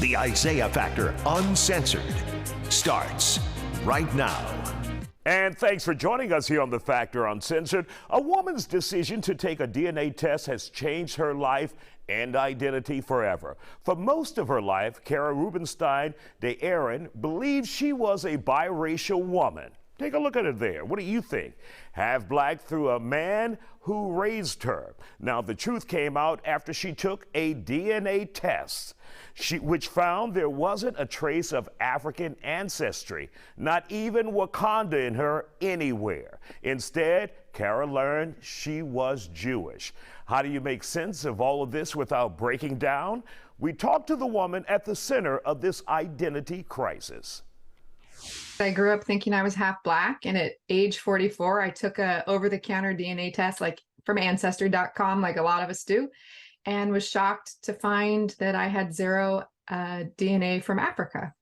The Isaiah Factor Uncensored starts right now. And thanks for joining us here on The Factor Uncensored. A woman's decision to take a DNA test has changed her life and identity forever. For most of her life, Kara Rubenstein Deyerin believes she was a biracial woman. Take a look at it there. What do you think? Half black through a man who raised her. Now, the truth came out after she took a DNA test, which found there wasn't a trace of African ancestry, not even Wakanda in her anywhere. Instead, Kara learned she was Jewish. How do you make sense of all of this without breaking down? We talked to the woman at the center of this identity crisis. I grew up thinking I was half black, and at age 44, I took a over-the-counter DNA test, like from Ancestry.com, like a lot of us do, and was shocked to find that I had zero DNA from Africa.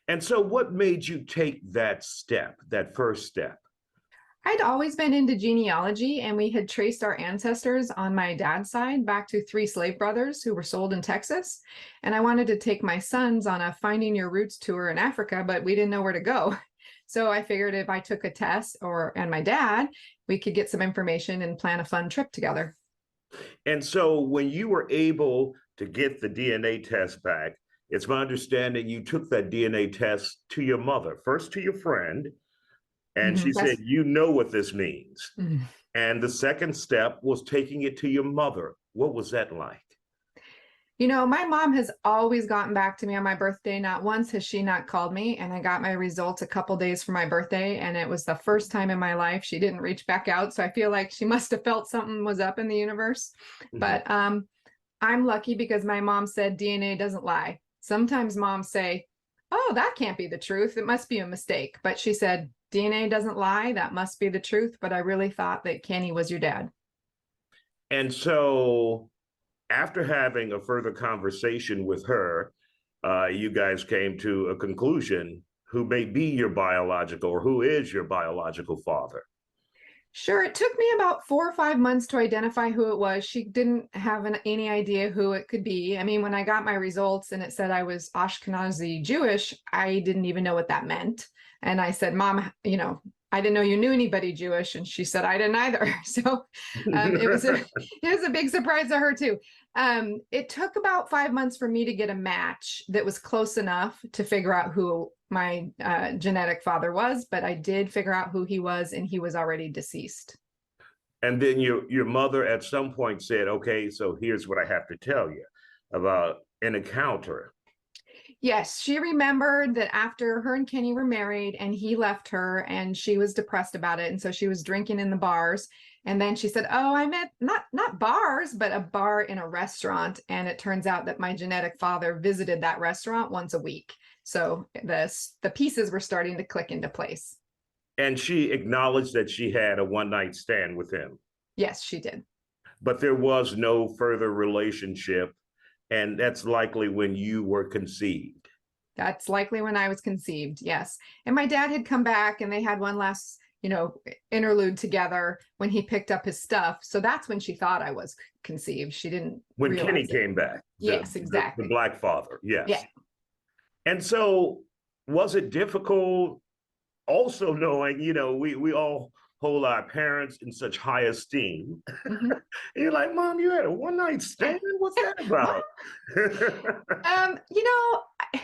And so what made you take that step, that first step? I'd always been into genealogy, and we had traced our ancestors on my dad's side back to 3 slave brothers who were sold in Texas. And I wanted to take my sons on a Finding Your Roots tour in Africa, but we didn't know where to go. So I figured if I took a test and my dad, we could get some information and plan a fun trip together. And so when you were able to get the DNA test back, it's my understanding you took that DNA test to your mother, first to your friend, and she said, you know what this means. And the second step was taking it to your mother. What was that like? You know, my mom has always gotten back to me on my birthday. Not once has she not called me, and I got my results a couple days for my birthday, and it was the first time in my life she didn't reach back out. So I feel like she must have felt something was up in the universe. But I'm lucky because my mom said DNA doesn't lie. Sometimes moms say, oh, that can't be the truth. It must be a mistake. But she said, DNA doesn't lie. That must be the truth. But I really thought that Kenny was your dad. And so after having a further conversation with her, you guys came to a conclusion who may be your biological or who is your biological father. Sure. It took me about 4 or 5 months to identify who it was. She didn't have any idea who it could be. I mean, when I got my results and it said I was Ashkenazi Jewish, I didn't even know what that meant. And I said, Mom, you know, I didn't know you knew anybody Jewish. And she said, I didn't either. So it was a big surprise to her too. It took about 5 months for me to get a match that was close enough to figure out who my genetic father was, but I did figure out who he was, and he was already deceased. And then your mother at some point said, okay, so here's what I have to tell you about an encounter. Yes, she remembered that after her and Kenny were married and he left her, and she was depressed about it. And so she was drinking in the bars. And then she said, oh, I meant not bars, but a bar in a restaurant. And it turns out that my genetic father visited that restaurant once a week. So the pieces were starting to click into place. And she acknowledged that she had a one-night stand with him. Yes, she did. But there was no further relationship. And that's likely when you were conceived. That's likely when I was conceived, yes. And my dad had come back, and they had one last, interlude together when he picked up his stuff. So that's when she thought I was conceived. She didn't When realize Kenny it. came back. Yes, exactly. The black father, yes. Yeah. And so was it difficult also knowing, we all hold our parents in such high esteem. And you're like, Mom, you had a one-night stand? What's that about?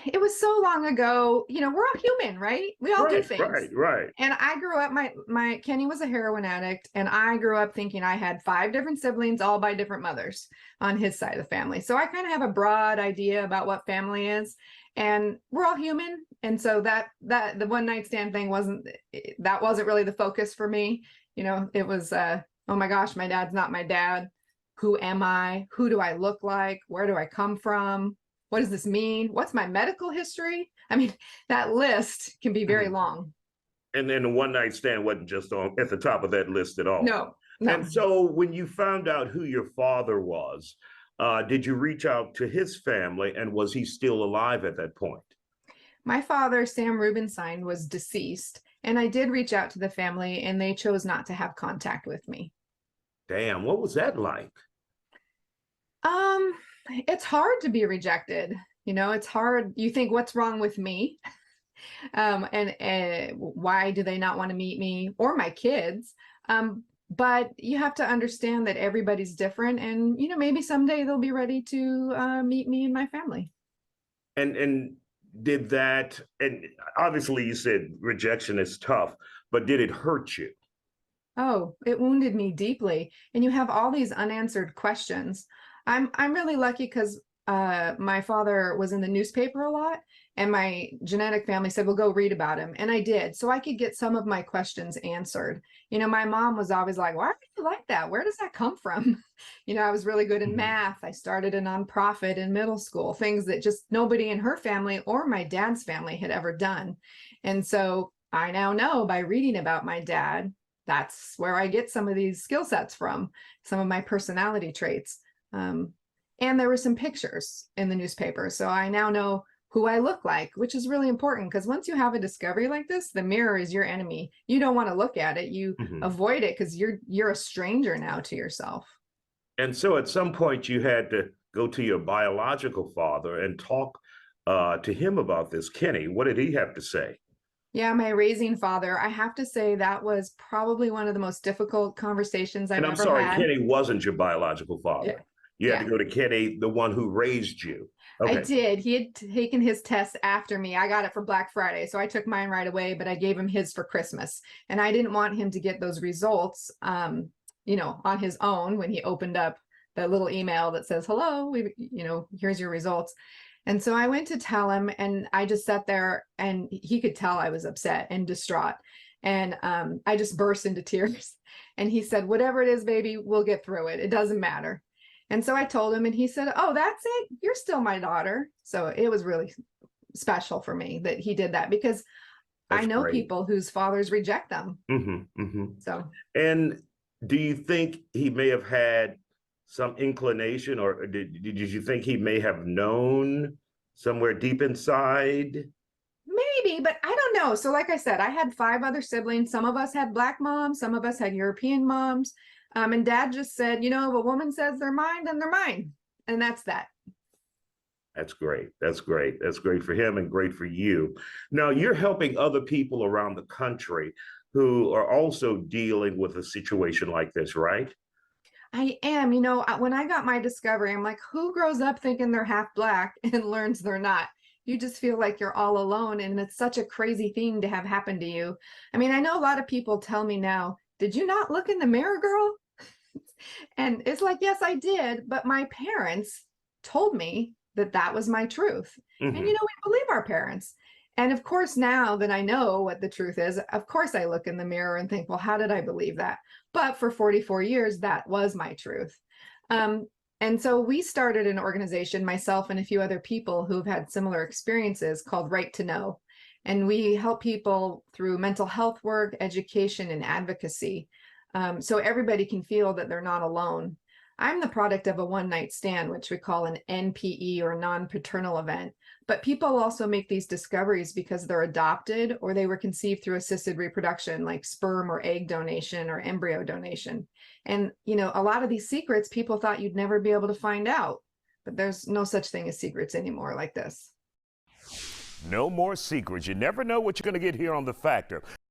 It was so long ago. We're all human, right? We all do things. Right. And I grew up, my Kenny was a heroin addict, and I grew up thinking I had 5 different siblings, all by different mothers on his side of the family. So I kind of have a broad idea about what family is, and we're all human. And so that the one-night stand thing wasn't really the focus for me. It was, oh my gosh, my dad's not my dad. Who am I? Who do I look like? Where do I come from? What does this mean? What's my medical history? I mean, that list can be very long. And then the one-night stand wasn't just at the top of that list at all. No. And so when you found out who your father was, did you reach out to his family, and was he still alive at that point? My father, Sam Rubenstein, was deceased, and I did reach out to the family, and they chose not to have contact with me. Damn, what was that like? It's hard to be rejected. You know, it's hard. You think, what's wrong with me? And why do they not want to meet me or my kids? But you have to understand that everybody's different, and you know, maybe someday they'll be ready to meet me and my family. And did that, and obviously you said rejection is tough, but did it hurt you? Oh, it wounded me deeply. And you have all these unanswered questions. I'm really lucky because my father was in the newspaper a lot, and my genetic family said, well, go read about him. And I did. So I could get some of my questions answered. You know, my mom was always like, why are you like that? Where does that come from? You know, I was really good in math. I started a nonprofit in middle school, things that just nobody in her family or my dad's family had ever done. And so I now know by reading about my dad, that's where I get some of these skill sets from, some of my personality traits. And there were some pictures in the newspaper. So I now know who I look like, which is really important because once you have a discovery like this, the mirror is your enemy. You don't want to look at it. You avoid it because you're a stranger now to yourself. And so at some point you had to go to your biological father and talk to him about this. Kenny, what did he have to say? Yeah, my raising father, I have to say that was probably one of the most difficult conversations I've And I'm ever sorry, had. Kenny wasn't your biological father. Yeah. You had Yeah. to go to Kenny, the one who raised you. I Okay. did. He had taken his test after me. I got it for Black Friday, so I took mine right away, but I gave him his for Christmas. And I didn't want him to get those results, you know, on his own when he opened up that little email that says, hello, you know, here's your results. And so I went to tell him, and I just sat there, and he could tell I was upset and distraught. And I just burst into tears. And he said, whatever it is, baby, we'll get through it. It doesn't matter. And so I told him, and he said, oh, that's it. You're still my daughter. So it was really special for me that he did that, because I know Great. people whose fathers reject them. So, and do you think he may have had some inclination, or did you think he may have known somewhere deep inside? maybe, but I don't know. So like I said, I had 5 other siblings. Some of us had Black moms, some of us had European moms. And Dad just said, you know, if a woman says they're mine, then they're mine. And that's that. That's great. That's great. That's great for him and great for you. Now you're helping other people around the country who are also dealing with a situation like this, right? I am. You know, when I got my discovery, I'm like, who grows up thinking they're half Black and learns they're not? You just feel like you're all alone. And it's such a crazy thing to have happen to you. I mean, I know a lot of people tell me now, did you not look in the mirror, girl? And it's like, yes, I did. But my parents told me that that was my truth. And, you know, we believe our parents. And of course, now that I know what the truth is, of course, I look in the mirror and think, well, how did I believe that? But for 44 years, that was my truth. And so we started an organization, myself and a few other people who've had similar experiences, called Right to Know. And we help people through mental health work, education, and advocacy. So everybody can feel that they're not alone. I'm the product of a one-night stand, which we call an NPE, or non-paternal event. But people also make these discoveries because they're adopted, or they were conceived through assisted reproduction, like sperm or egg donation or embryo donation. And, you know, a lot of these secrets, people thought you'd never be able to find out. But there's no such thing as secrets anymore like this. No more secrets. You never know what you're going to get here on The Factor.